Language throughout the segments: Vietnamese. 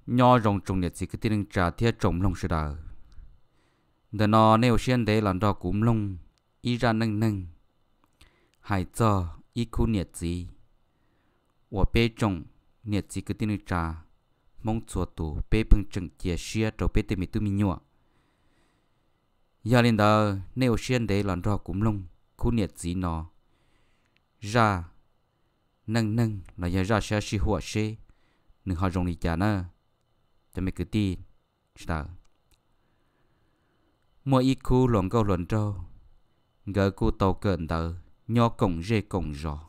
nhỏ rong trồng nhiệt chỉ cái tiền trả thiết trồng lông sự đời để nó nếu xuyên để làm đó cũng lông ý ra nâng nâng hay cho ý khu nhiệt gì và bê trồng nhiệt chỉ cái tiền trả mong chùa tù bê bằng trừng chia xia rồi bê tìm tu mi nhọ giờ lên đó nếu xuyên để làm đó cũng lông khu nhiệt gì nó ra nâng nâng là giờ ra sẽ xì hùa xê nâng họ rong đi chả nè cho mấy cái tin sao mỗi ít khu luận câu luận trâu gỡ cô tàu cơn tờ nhỏ cổng rê cổng rò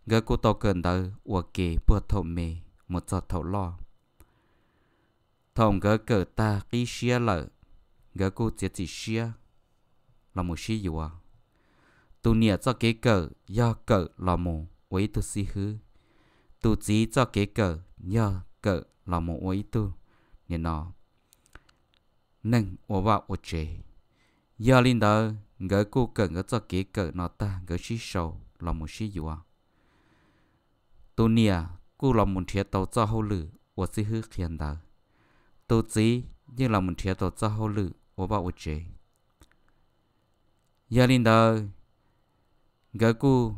gỡ cô tàu cơn tờ ua kề bữa thầu mề một giọt thầu lo thòng gỡ cờ ta kí xia lợ gỡ cô chỉ xia là một xí dùa tu nia cho kế cờ do cờ là một ấy tu xí hư tu chỉ cho kế cờ do cờ là một ấy tu nên nó nâng ô vào ô chế giờ linh đó gỡ cô cần gỡ cho kế cỡ nó ta gỡ xí sầu là một xí dùa tu nia cô là một thiệt tàu cho hậu lử ô xí hư khiên đó tu chỉ nhưng là một thiệt tàu cho hậu lử ô vào ô chế giờ linh đó gỡ cô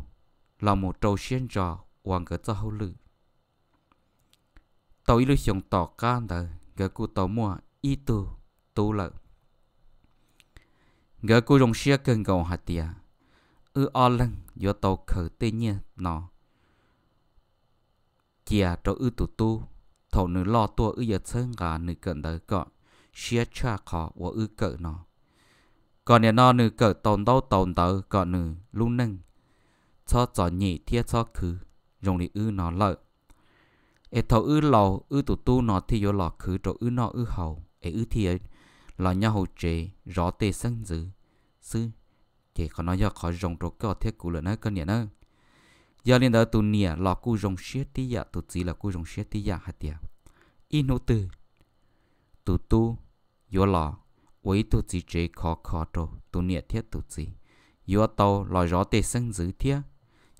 là một trâu xiên trò hoàng gỡ cho hậu lử tàu ý lưu xong tỏ can đó gỡ cô tàu mua y tu lợi gỡ cô rong xia cơn gầu hạt tiệt o lăng do tàu khởi tê nhiên nó chia cho tu thầu nữ lo tua giờ sơn gà nữ cận đời cọ xia cha khó và cỡ nó còn nhà nó nữ cỡ tồn đâu cọ nữ luôn nâng cho chọn nhị thiết cho khứ rong đi nó lợi thầu lò tu nó thì vô lò khứ rồi nó hầu thì là nhau hậu chế rõ tê sân dữ sư chỉ có nói do khỏi rong rồi có thiết cụ lợi nó con nhẹ nữa giờ lên đó tu nia là cu rong xía tí dạ tu chỉ là cu rong xía tí dạ hạt tiệt in nô tư tu vô lò với tu chỉ chế khó rồi tu nia thiết tu chỉ vô tàu là rõ tê sân dữ thiết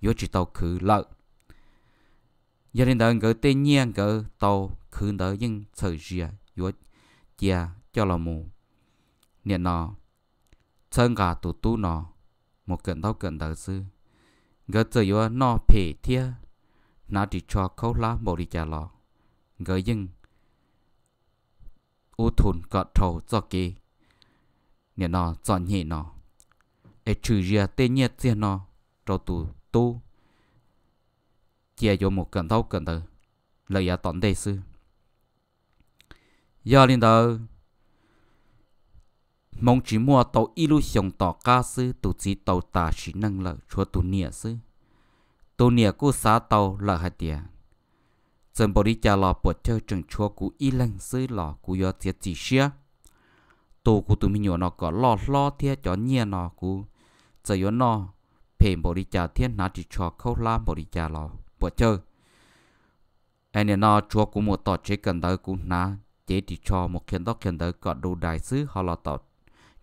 vô chỉ tàu khử lợi giờ lên đó gỡ tê nhiên gỡ tàu khử đó nhưng thời gian vô chia cho là mù niệm nó chân gà tu nó một cận đầu sư gỡ chơi vô nó phê thia nó chỉ cho khâu lá bộ đi trả lò gỡ nhưng u thun cọt thầu cho kì niệm nó chọn nhẹ nó trừ ra tên nhiệt tiền nó cho tu chia vô một cận đầu lời giá tận đây sư giờ lên đó mong chỉ mua tàu ilu xong tàu cá sư tu chỉ tàu ta chỉ năng lợi cho tu nia sư tu nia cô xã tàu là hạt tiền dân bồ đi trả lò bột chơi trừng chúa của y lăng sư lò của yo tiệt chỉ xia tu của tu mình nhỏ nó có lo thiệt cho nia nó của giờ yo nó phèm bồ đi trả thiên nó chỉ cho khâu lam bồ đi trả lò bột chơi anh nó chúa của một tàu chế cần tới của nó chế chỉ cho một kiện tới có đủ đại sứ họ là tàu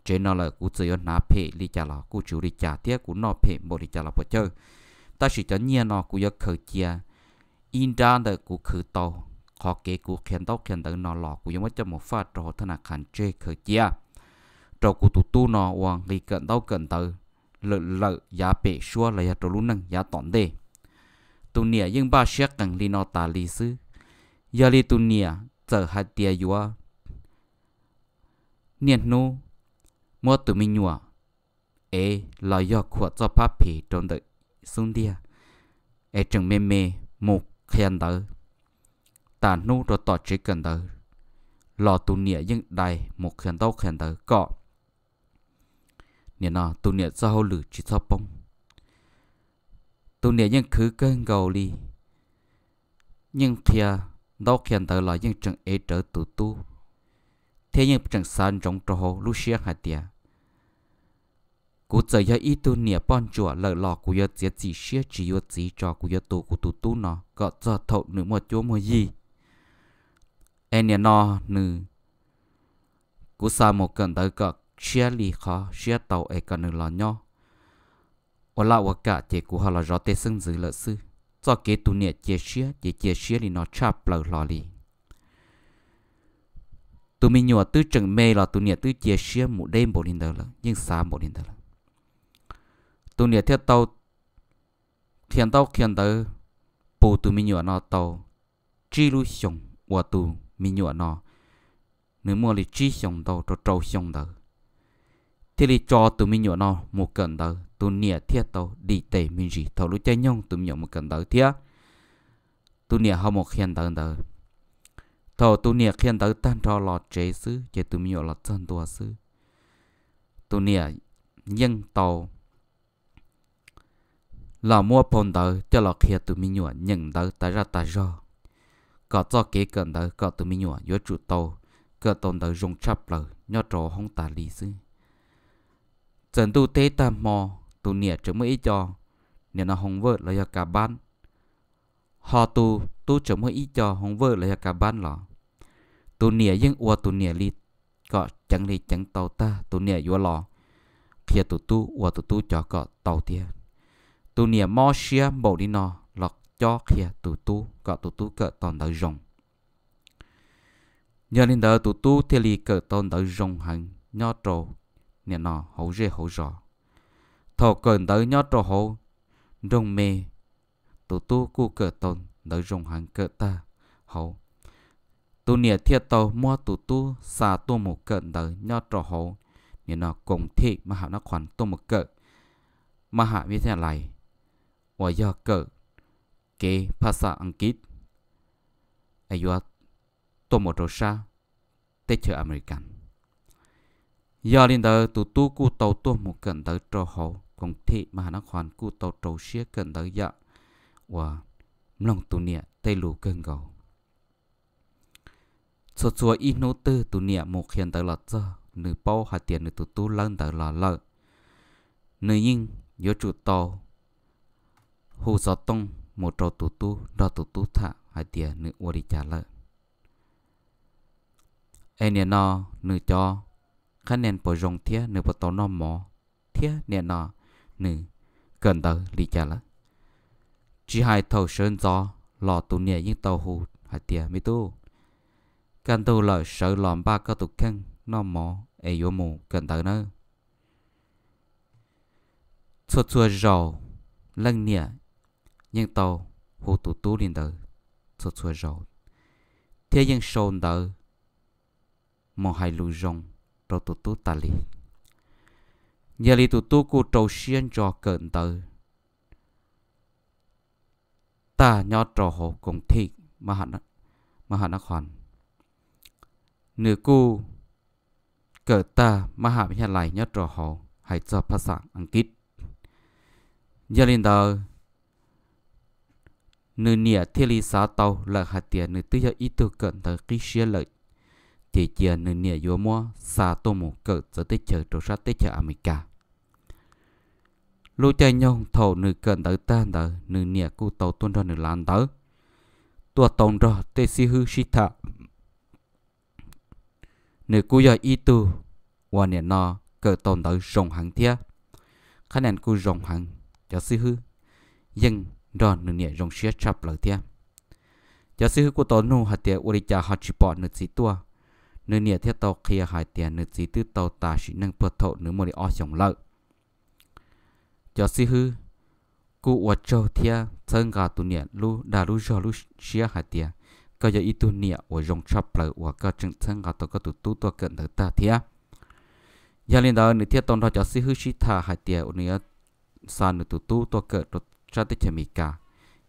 chế nó là cú chơi nó phê đi trả là cú chủ đi trả tiếc cú nó phê bộ đi trả là bộ chơi ta chỉ cho nhiên nó cú giờ khởi chia in ra được cú khởi tàu họ kể cú kiện tới nó lọ cú giống cho một phát rồi thằng nào khăn chơi khởi chia rồi cú tu nó hoàng đi cận tới lợi giá bể xua là rồi luôn nâng giá tỏn đề tu nia nhưng ba xét cần đi nó ta lý sư giờ đi tu nia giờ hạt tia vua niên nu mua tụi mình nhua là do khuất cho pháp phỉ trong đợi xuống dia chẳng mê một khen đỡ ta nu rồi tỏ chế cần đỡ lò tu nia nhưng đầy một khen đỡ cọ niên nó tu nia cho hậu lử chỉ cho bông tu nia nhưng cứ cơn gầu đi nhưng thia đâu khen đỡ là nhưng chẳng trở tu thế nhưng chẳng san trong trò lúc xưa hạt tiền cú chơi ít tu nia bon chùa lợi lò cú giờ chỉ xưa chỉ chỉ cho cú giờ của tu nó có cho thầu nữa một chỗ một gì anh nia nó nữ cú sa một cần tới có xưa lì khó xưa tàu ấy còn nữa là nhau ở lại ở cả chỉ cú họ là rõ tê sưng dữ lợi sư cho kế tu nia chia xưa thì nó chắp lợi lò lì tụi mình nhọ tứ chừng mê là tụi nhẹ tứ chia sẻ một đêm bộ linh đời là nhưng xa bộ linh đời là tụi nhẹ theo tàu khiển tàu bộ tụi mình nhọ nó tàu chi lu xong và tụi mình nhọ nó nếu mua li chi xong tàu cho trâu xong tàu thì li cho tụi mình nhọ nó một cận tàu tụi nhẹ theo tàu đi tệ mình gì tàu lu chơi nhông tụi mình nhọ một cận tàu theo tụi nhẹ họ một khiển tàu tàu thầu tụi nhẹ khiển tàu tan cho lọt chế xứ chế tụi mình nhọ lọt chân tua xứ tụi nhẹ nhân tàu là mua phong tàu cho lọt kia tụi mình nhọ nhận tàu tại ra tại do có cho kế cận tàu có tụi mình nhọ vô trụ tàu có tàu tàu dùng chắp lời nhọ trò không tả lý xứ trận tu tế tam mò tụi nhẹ chẳng mới cho nên nó không vợ là cả ban họ tu chẳng mới cho không vợ là cả ban lọ tụi nhẹ nhưng ua tụi nhẹ li có chẳng li chẳng tàu ta tụi nhẹ vô lọ khi tụi tu ua tụi tu cho có tàu tiền tụi nhẹ mò xia bộ đi nọ lọt cho khi tụi tu có tụi tu cỡ toàn đời rồng nhờ nên đỡ tụi tu thì li cỡ toàn đời rồng hẳn nhọ trồ nè nọ hậu rê hậu rõ thọ cơn tới nhọ trồ hậu rồng mê tụi tu cu cỡ toàn đời rồng hẳn cỡ ta hậu tụi nhẹ thiệt tàu mua tụi tu xa tu một cận đời nhọ trồ hậu nè nọ cùng thị mà hạ nó khoản tu một cỡ mà hạ biết thế này và do cỡ cáiภาษาอังกฤษอายุตัวหมดรสเตเชออเมริกันยาลินเดอร์ตูตู้กูเตาตัวหมู่เกินเดอร์โจโฮกงที่มหานครกูเตาโจเชียเกินเดอร์ยะว่าลงตัวเนี่ยเตลูเกินเก่าชัวอีโนเตอร์ตัวเนี่ยหมู่เขียนเดอร์ละเจ้าหนึ่งเป้าหาเตียนหนึ่งตูตู้เล่นเดอร์ละเล่หนึ่งยิ่งยจุดโตหูสอตงmột trò tụ tu đo tụ tu thạ hai tia nữ ô đi trả lợi ai nè nọ nữ cho khả nên bỏ rong thía nữ bỏ tàu nọ mỏ thía nè nọ nữ cần tờ đi trả lợi chỉ hai thầu sơn gió lò tụ nè những tàu hù hai tia mi tu cần tu lợi sợ lòm ba có tụ khăn nọ mỏ ai vô mù cần tờ nữa chua rầu lăng nè nhưng tàu hồ tụ tú lên đời cho chua rồi thế nhưng sồn đời một hai lùi rong rồi tụ tú ta li giờ li tụ tú cô trâu xiên cho cận đời ta nhớ trò hồ cùng thị mà hẳn nó khoan nửa cô cỡ ta mà hạ với nhà lại nhớ trò hồ hãy choภาษาอังกฤษgiờ lên đời nữ nhẹ thiên lý xã tàu là hạt tiền nữ tư cho ít tu cận tới cái xe lợi chỉ chia nữ nhẹ vô mua xã tô một cỡ giờ tới chờ trổ sát tới chờ America lối chạy nhông thầu nữ cận tới tan tới nữ nhẹ cu tàu tuôn ra nữ lan tới tua tông ra tê si hư shi thạ nữ cu giờ ít tu và nhẹ nọ cỡ tông tới rồng hàng thia khả năng cu rồng hàng cho si hư nhưng đó nữ nhẹ rong xía chập lời thia giả sử của tàu nô hạt tiền uri cha hạt chỉ bỏ nữ chỉ tua nữ nhẹ theo tàu kia hạt tiền nữ chỉ từ tàu ta chỉ năng bớt thọ nữ mua đi ở trong lợi giả sử của vật châu thia chân gà tụ nhẹ lu đà lu jo lu xía hạt tiền có giờ ít tụ nhẹ và rong chập lời và có chân chân gà tàu có tụ tu tua cận tới ta thia giả liên đó nữ theo tàu đó giả sử chỉ thà hạt tiền nữ san nữ tu tua cận ra tới chợ mỹ cả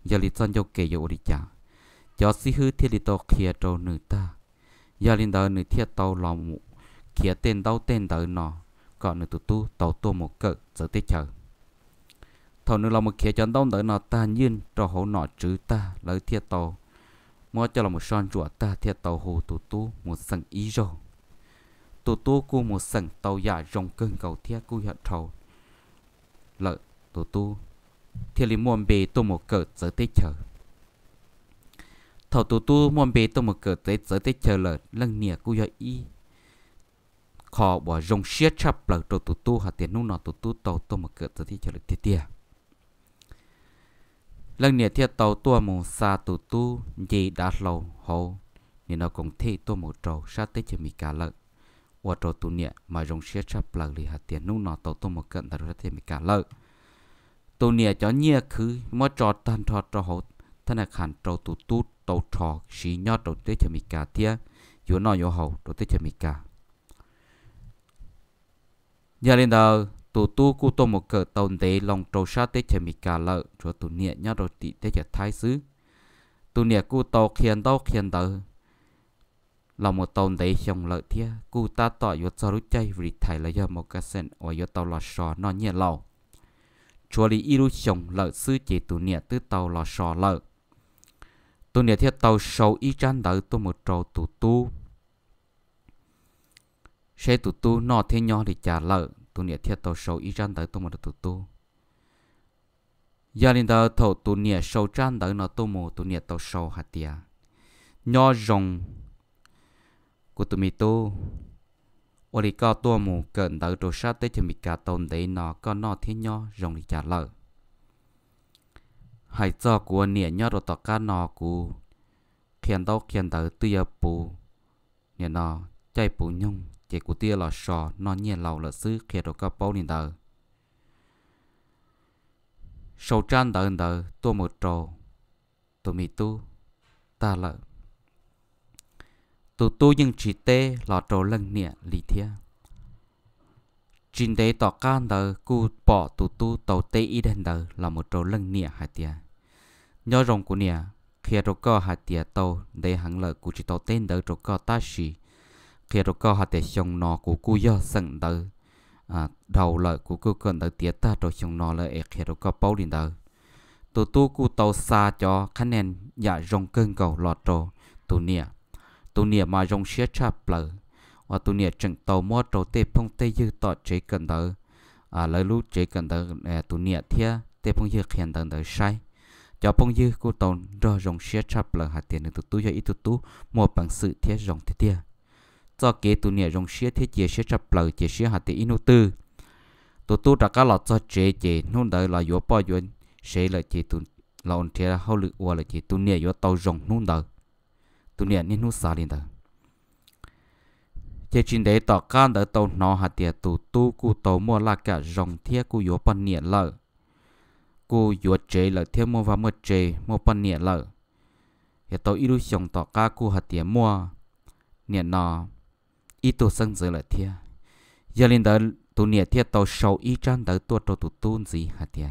giờ li chọn dấu kề dấu đi chả cho sĩ hư thiết li tàu kia trâu nữ ta giờ linh đời nữ thiết tàu lòng mụ kia tên tàu nọ còn nữ tu tàu tô một cỡ giờ tới chợ thầu nữ lòng một kia chọn tàu đợi nọ ta nhiên trò hậu nọ chữ ta lấy thiết tàu mua cho là một son chuột ta thiết tàu hồ tu một sừng ý rồi tu cu một sừng tàu giả rồng cơn cầu thiết cu hiện trầu lợi tu thì li muôn bề tô một cỡ giờ tới chờ thầu tu muôn bề tô một cỡ tới giờ tới chờ lợn lăng nịa cu yo y khó bỏ rong xiết chập lợn đồ tu hạt tiền nung nọ tu tàu tô một cỡ giờ tới chờ lợn tia lăng nịa thiệt tàu tua mù xa tu gì đã lâu hồ nên nó cũng thế tôi một trâu sát tới cho mình cả lợi và trâu tụ nhẹ mà rong xé chắp lợi thì hạt tiền nung nó tàu tôi một cận ta ra thêm mình cả lợi tụ nhẹ cho nhẹ cứ mỗi trò tan trò trò hậu thân là khăn trâu tụ tút tàu trò xí nhót trâu tới cho mình cả tia yếu nó yếu hậu trâu tới cho mình cả giờ lên đầu tụ tu cu tô một cỡ tàu để lòng trâu sát tới cho mình cả lợi cho tụ nhẹ nhót trâu tị tới cho thái sứ tụ nhẹ cu tàu khiên đầu là một tàu để xong lợi thia cu ta tỏ yếu cho rút chay vì thầy là do một cái sen ở yếu tàu lò sò nó nhẹ lâu chúa lý ilu xong lợi sư chỉ tụ nhẹ từ tàu lò sò lợi tụ nhẹ thiết tàu sâu y chán đỡ tôi một trâu tụ tu sẽ tụ tu nó thế nhỏ thì trả lợi tụ nhẹ thiết tàu sâu y chán đỡ tôi một tụ tu gia đình đó thầu tụ nhẹ sâu chán đỡ nó tôi một tụ nhẹ tàu sâu hạt tiệt nhỏ rồng của tụi mình tu, ở đây có tua mù cận đỡ đồ sát tới cho mình cả tồn để nó có nó thế nhỏ rồng đi trả lời, hãy cho của nhẹ nhỏ đồ tọt cá nó của khiên đỡ tươi bù, nhẹ nó chạy bù nhung chỉ của tia là sò nó nhẹ lầu là xứ khiên đồ có bao nhiêu đỡ, sầu tràn đỡ tua một trò, tụi mình tu ta lợi tụ tu nhưng chỉ tê lọ trâu lăng nhẹ lý thia chính tế tỏ can đờ cu bỏ tụ tu tàu tê y đen đờ là một trâu lăng nhẹ hạt tia nhớ rồng của nhẹ khi trâu co hạt tia tàu để hàng lợi của chỉ tàu tên đờ trâu co ta xì khi trâu co hạt tia xong nọ của cu do sẵn đờ đầu lợi của cu cần đờ tia ta trâu xong nọ lợi khi trâu co bao đi đờ tụ tu cu tàu xa cho khả năng dạ rồng cơn cầu lọ trâu tụ nhẹ tụ niệm mà rong xé chắp lờ và tụ niệm trận tàu mua trâu tê phong tê dư tọt chế cần đỡ lời lú chế cần đỡ tụ niệm thia tê phong dư khen đỡ sai cho phong dư cô tàu do rong xé chắp lờ hạt tiền tụ tu cho ít tụ tu mua bằng sự thia rong thia thia cho kế tụ niệm rong xé thia chế xé chắp lờ chế xé hạt tiền inu tư tụ tu đã cá lọt cho chế nôn đỡ là yếu bao nhiêu sẽ là chế tụ lọn thia hậu lực qua là chế tụ niệm yếu tàu rong nôn đỡ tụ niệm nên nút xa lên đó chế chính để tỏ can đỡ tàu nó hạt tiệt tụ tu cu tàu mua là cả dòng thiết cu yếu pan niệm lợ cu yếu chế lợ thiết mua và mua chế mua pan niệm lợ hiện tàu ít lúc xong tỏ ca cu hạt tiệt mua niệm nó ít tụ sân dưới lợ thiết giờ lên đó tụ niệm thiết tàu sầu ít trăn đỡ tua tàu tụ tu gì hạt tiệt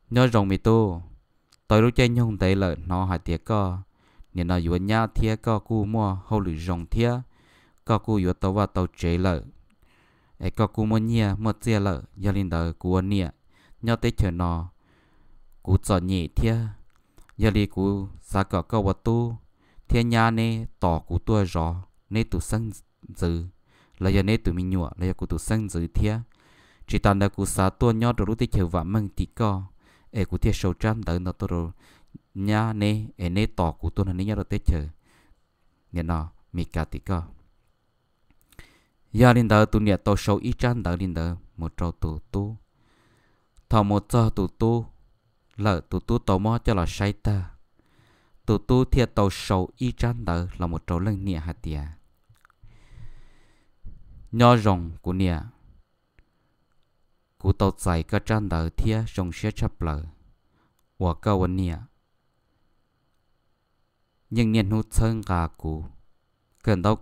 nhớ rồng mi tu tàu lúc chơi nhung đấy lợ nó hạt tiệt co nên nó yếu nhá thia có cu mua hậu lử rong thia có cu yếu tàu vào tàu chế lợ ấy có cu mua nhia mua chia lợ gia đình đời cu nhia nhau tới chờ nó cu chọn nhẹ thia gia đình cu sa cọ câu vật tu thia nhá nè tỏ cu tua rõ nè tụ sân dữ là giờ nè tụ mình nhọ là giờ cu tụ sân dữ thia chỉ tàn là cu sa tua nhau rồi lúc tới chờ vợ măng tí co ấy cu thia sầu trăm đợi nó tôi rồi nhà nè nè tỏ của tôi là nè nhà đồ tết chờ nè nó mi cả tí co gia đình đó tụi nè tàu sâu ít chán đó đình đó một trâu tụ tu thọ một trâu tụ tu lợ tụ tu tàu mò cho là say ta tụ tu thiệt tàu sâu ít chán đó là một trâu lưng nè hạt tiệt nho rồng của nè của tàu chạy cái chán đó thiệt rồng sẽ chấp lợ và câu vấn nè nhưng niên hút chân gà cũ cần đâu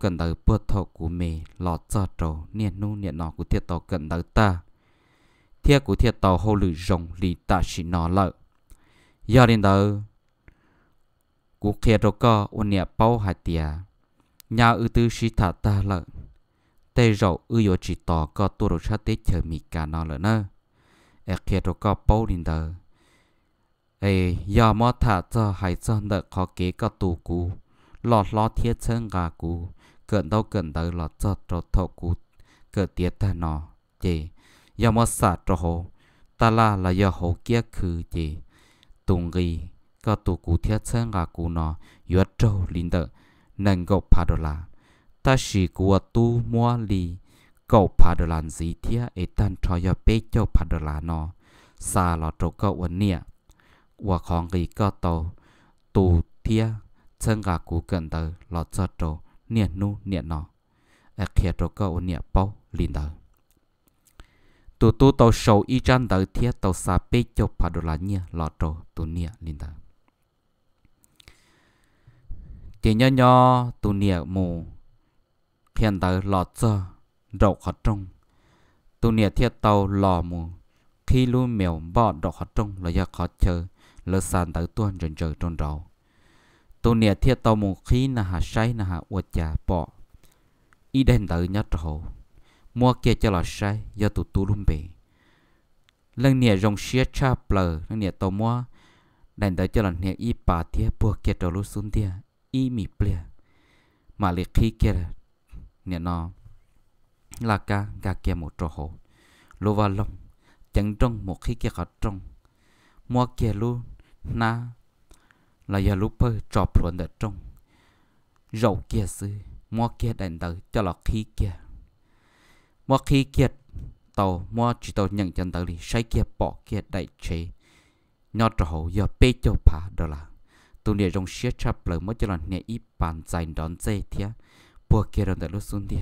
bớt thọ của mẹ lọt cho trâu niên nu niên nọ của thiệt tàu cần đâu ta thiệt của thiệt tàu hô lử rồng lì ta chỉ nọ lợi giờ đến đâu của kia đâu có ôn nhẹ bao hạt tiệt nhà ư tư sĩ thả ta lợi tây rậu ư yếu chỉ tỏ có tu đồ sát tết chờ mì cả nọ lợi nơ kia đâu có bao đến đâu giờ mà thả cho hay cho nợ khó kế có tù cú lọt thiết chân gà cú cần đâu lọt cho trò thọ cú cỡ tiết ta nọ chị giờ mà xả trò hồ ta là giờ hồ kia khử chị tung ghi có tù cú thiết chân gà cú nọ yếu trâu linh đợ nâng gọc phá đồ là ta chỉ của tu mua lì gọc phá đồ là gì thiết tan cho giờ bế cho phá đồ là nọ xa lọt trò có ổn nè và con gì có tàu tù thia chân gà cú cần tờ lọt cho trâu nia nu nia nọ ở kia trâu có nia bao linh tờ tụ tụ tàu sầu y chăn tờ thiết tàu xa bê cho phá đồ là nia lọt trâu tụ nia linh tờ chỉ nhỏ nhỏ tụ nia mù hiện tờ lọt cho đậu khó trong tụ nia thiết tàu lò mù khi luôn mèo bỏ đậu khó trong là do khó chơi lỡ sàn tờ tuôn rần trời trong đầu tụ nia thiết tàu mù khi là hạ say là hạ uất chả bỏ y đen tờ nhát trâu mua kia cho là say do tụ tụ luôn bể lần nia rong xía cha plờ lần nia tàu mua đèn tờ cho là nia y bà thiết bùa kia trâu lúc xuống tia y mì ple mà liệt khi kia nia nó là ca kia một trâu hồ lô vào lông chẳng trong một khi kia khó trong mua kia luôn na là giờ lúc bơi trọp luôn ở trong dầu kia sư mua kia đèn tờ cho là khi kia mua khi kia tàu mua chỉ tàu nhận chân tờ đi say kia bỏ kia đại chế nhớ trò hậu giờ bê cho phá đó là tụi này trong xếp chắp lời mới cho là nhẹ ít bàn dài đón dây thía bùa kia rồi lúc xuống đi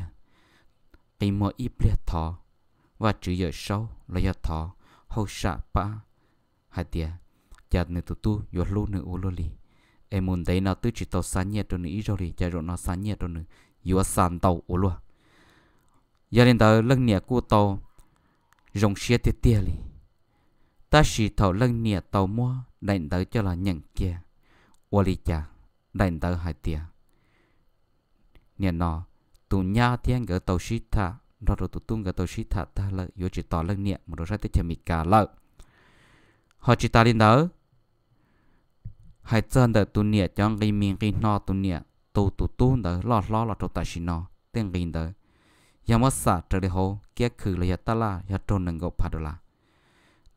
cái mua ít liệt thọ và chữ giờ sau là giờ thọ hậu xạ ba hai tia chặt nữa tụi tu giờ luôn nữa u luôn đi em muốn thấy nào tụi chỉ tàu sáng nhẹ rồi nữa ít rồi đi chạy rồi nó sáng nhẹ rồi nữa giờ sàn tàu u luôn giờ đến tới lần nhẹ của tàu rong xia tiệt tiệt đi ta chỉ thầu lần nhẹ tàu mua đánh tới cho là nhận kia Wali cha đánh tới hai tia nhẹ nọ tụ nhà thiên gỡ tàu xí thà rồi tụ tung gỡ tàu xí thà ta lợi yếu chỉ tỏ lần nhẹ một đồ ra tới chợ mì cả lợi họ chỉ ta đi đó hai chân đỡ tụ nhẹ cho cái miếng cái nọ tụ nhẹ tụ đỡ lo trâu ta xí nọ tên cái đỡยังว่าสัตว์จะได้โหเกี่ยคือระยะตลาดยาตรงหนึ่งกับพัดลา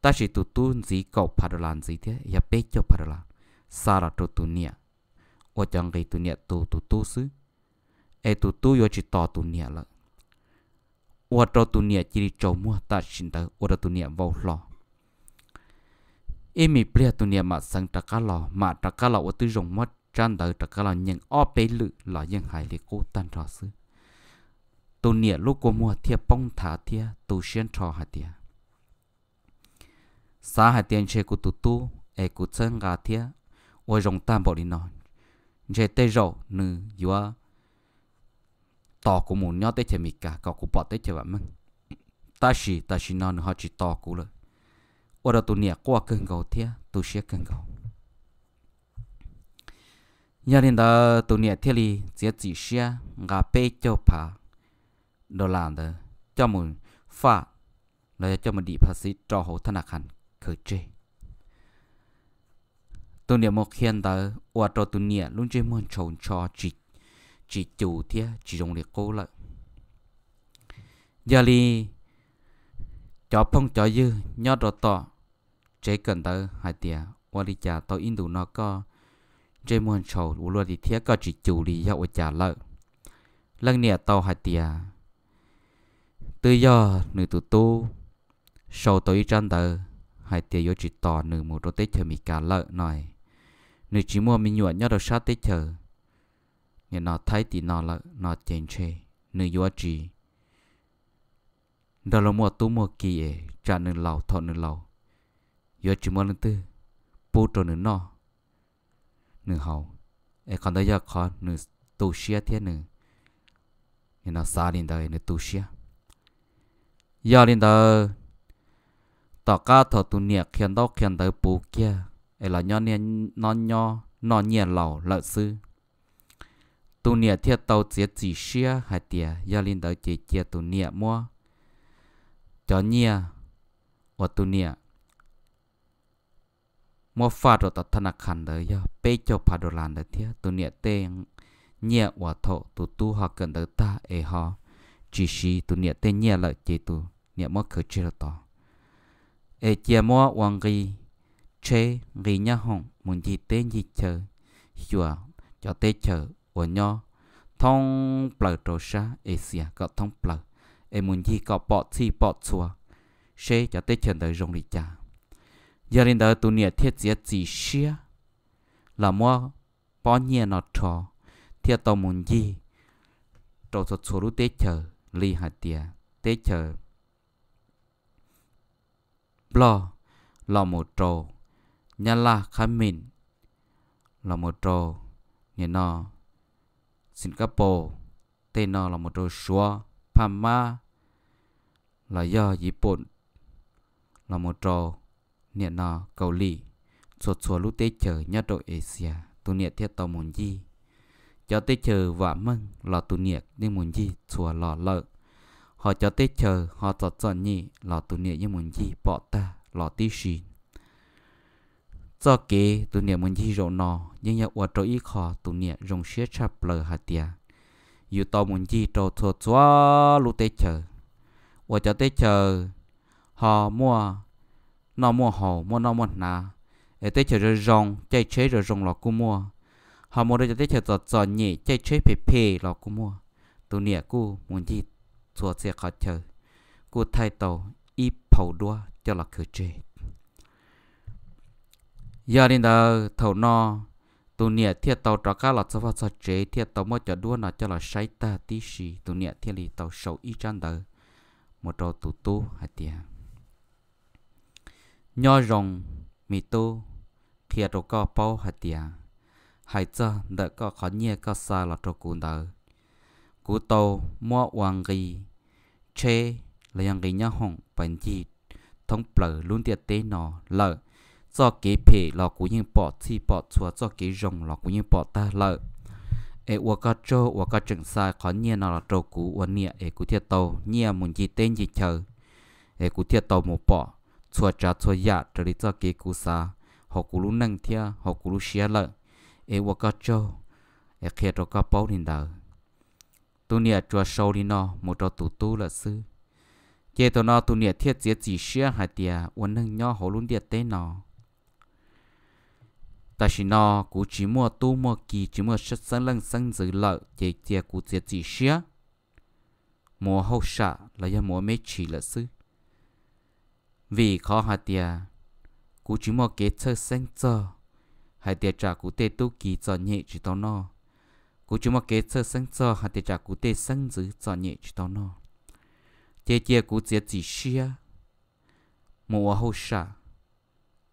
แต่สิตุตุนสีกับพัดลานสีเทียยาเป็ดกับพัดลาสาระตัวเนี่ยว่าจังไงตัวเนี่ยตุซื้อไอตุยอจิตต่อตัวเนี่ยละว่าตัวเนี่ยจีริโจมัวตัดสินเตอว่าตัวเนี่ยว่าหล่อมีเปลี่ยตัวเนี่ยมาสังตะกะหล่อมาตะกะหล่อว่าตัวจงมัดจันเตอตะกะหล่อยังอ้อไปหรือหล่อยังหายเลยกูตันรอซื้อตัวเนี่ยลูกกัวมัวเทียป้องถาเทียตัวเชียนทอหาเตียสาหาเตียนเชกุตุกุเชิงกาเทียว่าจงตามบริโนเจเตโรนึยัวต่อกูมุนยอดเตเชมิกาก็กูปอดเตเชว่ามึงตาชีนอนเขาจีต่อกูเลยว่าตัวเนี่ยกว่าเกินเก่าเทียตัวเชียเกินเก่ายาเรียนตัวเนี่ยเทียรีเสียจีเชียกาเป้เจ้าผาđô la đó cho mình pha là cho mình đi phát sĩ cho hộ thằng nào khăn khởi chế tôi niệm một hiện đó qua cho tôi niệm luôn chơi muốn trồng cho chỉ chủ thế chỉ dùng để cố lại giờ đi cho phong cho dư nhớ đồ to chế cần tới hai tia qua đi trả tôi in đủ nó có chơi muốn trồng luôn đi thế có chỉ chủ đi giao trả lại lần niệm tàu hai tia tự do nữ tụ tu sau tối chân tờ hai tia yo chỉ tỏ nữ một đôi tết chờ mi cả lợi nói nữ chỉ mua mình nhuận nhớ đầu sát tết chờ nghe nó thấy thì nó lợi nó chèn chê nữ yo chỉ đó là mua tu mua kỳ trả nữ lầu thọ nữ lầu yo chỉ mua nữ tư bu cho nữ no nữ hậu còn tới giờ khó nữ tu xia thế nữ nghe nó xa đến đời nữ tu xia giờ lên đó tao cá thọ tụ nhẹ khiên tới bù kia là nó nhẹ lẩu lợi sư tụ nhẹ thiệt tàu chỉ xia hai tia giờ lên đó chỉ chia tụ nhẹ mua cho nhẹ và tụ nhẹ mua pha rồi tao thằng khăn đấy giờ bê cho pha đồ làm đấy thiệt tụ nhẹ tên nhẹ và thọ tụ tu họ cần tới ta họ chỉ xí tụ nhẹ tên nhẹ lợi chỉ tụ nhẹ mất khởi chơi tỏ chia mua hoàng ghi chế ghi nhá hồng muốn gì tên gì chờ chùa cho tê chờ của nhau thông bờ trổ xa xìa có thông bờ muốn gì có bọt chi bọt xua xe cho tê chờ đời rong đi cha giờ đến đời tụ nhẹ thiết diệt gì xia là mua bỏ nhẹ nó trò thiệt tàu muốn gì trâu sốt số lúc tết chờ li hạt tiệt tết chờ lo một trâu nhà la khá mình là một trâu nhà nó Singapore tên nó là một trâu xóa Pama là do Nhật Bản là một trò nhà nó Cầu Lì số lúc tết chờ nhất độ Asia tụ niệm thiết tàu muốn gì cho tết chờ và mừng là tụ niệm nhưng muốn gì chùa lò lợ họ cho tết chờ họ chọn nhỉ là tụ niệm nhưng muốn gì bỏ ta lò tí xì cho kế tụ niệm muốn gì rồi nọ nhưng nhà ở chỗ ý khó tụ niệm dùng xe chắp lờ hạt tiền dù tàu muốn gì trâu thua xóa lúc tết chờ ở cho tết chờ họ mua nó mua hồ mua nó mua nà để tết chờ rồi rong chạy chế rồi rong lọ cũng mua họ mua để tết chờ chọn nhỉ chạy chế phê lọ cũng mua tụ niệm cô muốn gì chùa xe khó chờ cô thay tàu ít phẩu đua cho là khởi chế giờ đến đó thầu no tụ niệm thiết tàu trò cá lọt cho vào chế thiết tàu mua cho đua nó cho là say ta tí xì tụ niệm thiết lý tàu sầu ít trang đời một trò tụ tu hạt tiền nho rồng mì tu thiệt rồi có bao hạt tiền hãy cho đợi có khó nhẹ có xa là trò cuốn đời cú tàu mua hoàng ghi chế là hoàng ghi nhá hồng bản gì thông bờ luôn tiệt tế nó lợ do kế phê là cú những bỏ thi bỏ chùa do kế rồng là cú những bỏ ta lợ ê ua có trâu ua có chừng xa khó nhẹ nó là trâu cú ua nhẹ ê cú thiệt tàu nhẹ muốn gì tên gì chờ ê cú thiệt tàu một bỏ chùa trả chùa dạ trở đi cho kế cú xa họ cú lúc nâng thia họ cú lúc xé lợ ê ua có trâu ê kia trâu có bao đến đời tu nhẹ chùa sâu đi nó một trâu tụ tu là sư chế tàu nó tu nhẹ thiết giết chỉ xé hạt tiề ua nâng nhỏ họ luôn tiệt tên nó ta chỉ nó cú chỉ mua tu mua kỳ chỉ mua sách sáng lăng sáng giữ lợi chế chế cú chế chỉ xía mua hậu xạ là do mua mấy chỉ là sư vì khó hạt tiề cú chỉ mua kế chơi sáng cho hạt tiề trả cú tê tu kỳ cho nhẹ chỉ tao nó cú chỉ mua kế chơi sáng cho hạt tiề trả cú tê sáng giữ cho nhẹ chỉ tao nó chế chế cú chế chỉ xía mua hậu xạ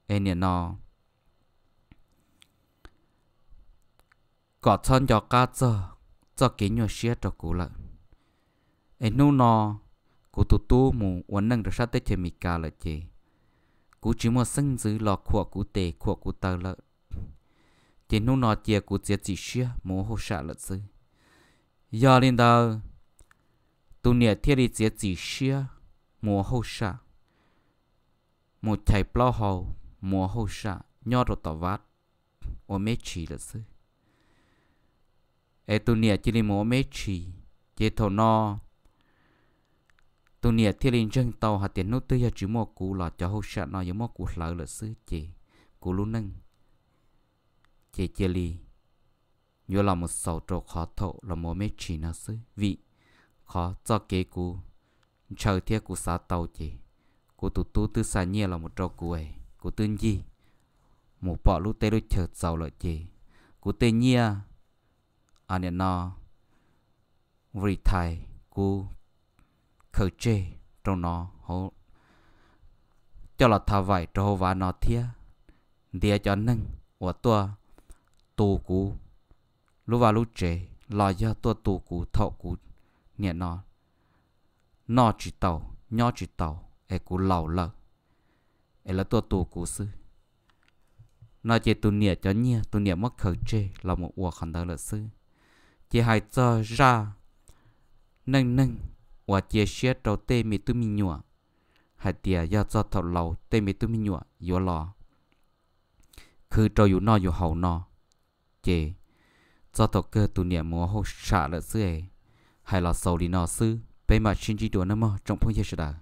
em nhớ nó có thân cho cá cho kiến nhau xé cho cú lợn em nu nó cú tu mù uốn nâng được sát tới trên mì cá là chị cú chỉ mua sinh giữ lọ khua cú tề khua cú tơ lợn chị nu nó chia cú chia chỉ xé mù hồ sạ lợn sư giờ lên đó tu nhẹ thiết đi chia chỉ xé mù hồ sạ một thầy plau hầu mù hồ sạ nhau rồi tỏ vát ở mấy chỉ lợn sư ê tu nhẹ chỉ đi mua mấy chỉ chỉ thầu no tu nhẹ thiết lên chân tàu hạt tiền nút tư chỉ mua cú là cho hậu sản nó giống mua cú lỡ là xứ chỉ cú luôn nâng chỉ chia li nhớ là một sầu trộn khó thổ là mua mấy chỉ nó xứ vị khó cho kế cú chờ thiết cú xá tàu chỉ cú tụ tu tư xa nhẹ là một trâu cú ấy cú tư gì một bỏ lúc tê lúc chờ giàu lợi chỉ cú tê nhẹ anh em nó retire cú khởi chế trong nó họ cho là thà vậy cho họ và nó thia để cho nâng của tua tù cú lúc vào lúc chế lo cho tua tù cú thọ cú nhẹ nó chỉ tàu nhỏ chỉ tàu ai cú lẩu lợ ai là tua tù cú sư nó chỉ tu nhẹ cho nhẹ tu nhẹ mất khởi chế là một cuộc hành động là sư chỉ hay cho ra nâng và chia sẻ đầu tê mi tu mi nhua hay tiề do cho thầu lầu tê mi tu mi nhua yếu lò cứ trâu yếu no yếu hậu no chế cho thầu cơ tu niệm mua hỗ trợ là sư hay là sầu đi no sư bên mà xin chỉ đùa nó mà trong phong chế sự đời